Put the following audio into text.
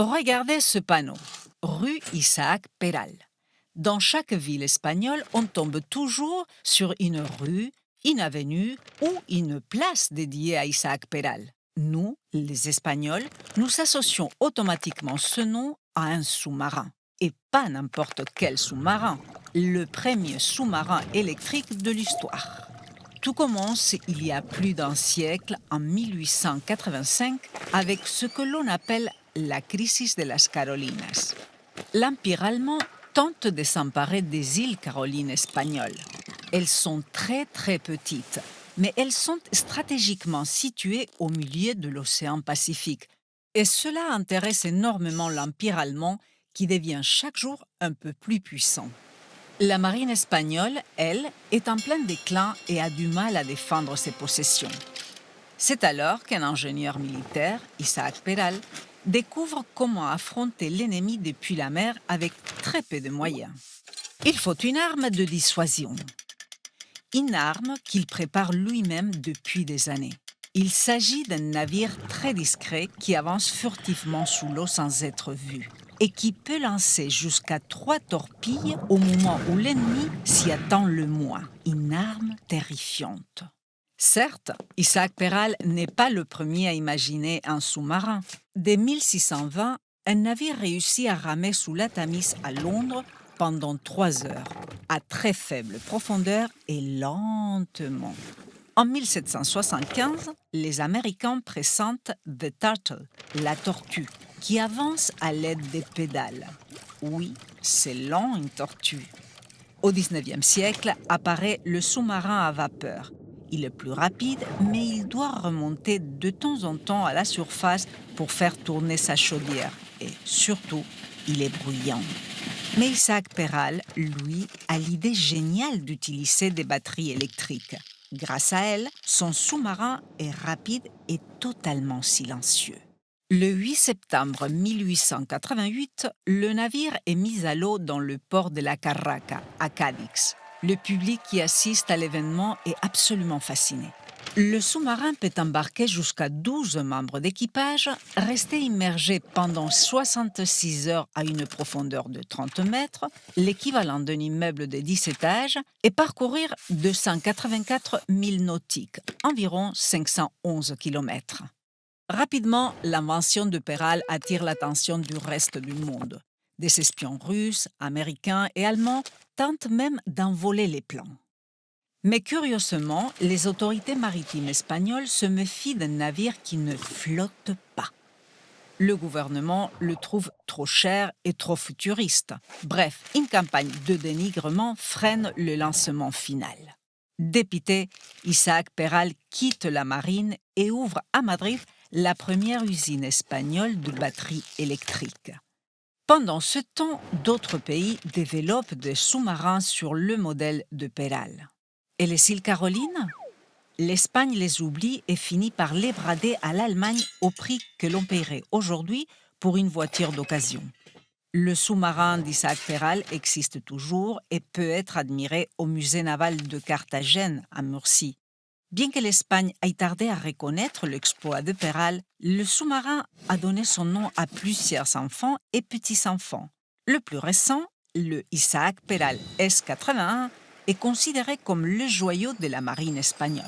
Regardez ce panneau. Rue Isaac Peral. Dans chaque ville espagnole, on tombe toujours sur une rue, une avenue ou une place dédiée à Isaac Peral. Nous, les Espagnols, nous associons automatiquement ce nom à un sous-marin. Et pas n'importe quel sous-marin, le premier sous-marin électrique de l'histoire. Tout commence il y a plus d'un siècle, en 1885, avec ce que l'on appelle la crise de las Carolinas. L'Empire allemand tente de s'emparer des îles Carolines espagnoles. Elles sont très très petites, mais elles sont stratégiquement situées au milieu de l'océan Pacifique. Et cela intéresse énormément l'Empire allemand qui devient chaque jour un peu plus puissant. La marine espagnole, elle, est en plein déclin et a du mal à défendre ses possessions. C'est alors qu'un ingénieur militaire, Isaac Peral, découvre comment affronter l'ennemi depuis la mer avec très peu de moyens. Il faut une arme de dissuasion. Une arme qu'il prépare lui-même depuis des années. Il s'agit d'un navire très discret qui avance furtivement sous l'eau sans être vu et qui peut lancer jusqu'à 3 torpilles au moment où l'ennemi s'y attend le moins. Une arme terrifiante. Certes, Isaac Peral n'est pas le premier à imaginer un sous-marin. Dès 1620, un navire réussit à ramer sous la Tamise à Londres pendant 3 heures, à très faible profondeur et lentement. En 1775, les Américains présentent The Turtle, la tortue, qui avance à l'aide des pédales. Oui, c'est lent une tortue. Au XIXe siècle apparaît le sous-marin à vapeur. Il est plus rapide, mais il doit remonter de temps en temps à la surface pour faire tourner sa chaudière. Et surtout, il est bruyant. Mais Isaac Peral, lui, a l'idée géniale d'utiliser des batteries électriques. Grâce à elles, son sous-marin est rapide et totalement silencieux. Le 8 septembre 1888, le navire est mis à l'eau dans le port de la Carraca, à Cadix. Le public qui assiste à l'événement est absolument fasciné. Le sous-marin peut embarquer jusqu'à 12 membres d'équipage, rester immergé pendant 66 heures à une profondeur de 30 mètres, l'équivalent d'un immeuble de 10 étages, et parcourir 284 milles nautiques, environ 511 kilomètres. Rapidement, l'invention de Peral attire l'attention du reste du monde. Des espions russes, américains et allemands tentent même d'envoler les plans. Mais curieusement, les autorités maritimes espagnoles se méfient d'un navire qui ne flotte pas. Le gouvernement le trouve trop cher et trop futuriste. Bref, une campagne de dénigrement freine le lancement final. Dépité, Isaac Peral quitte la marine et ouvre à Madrid la première usine espagnole de batteries électriques. Pendant ce temps, d'autres pays développent des sous-marins sur le modèle de Peral. Et les îles Carolines? L'Espagne les oublie et finit par les brader à l'Allemagne au prix que l'on paierait aujourd'hui pour une voiture d'occasion. Le sous-marin d'Isaac Peral existe toujours et peut être admiré au musée naval de Carthagène, à Murcie. Bien que l'Espagne ait tardé à reconnaître l'exploit de Peral, le sous-marin a donné son nom à plusieurs enfants et petits-enfants. Le plus récent, le Isaac Peral S-81, est considéré comme le joyau de la marine espagnole.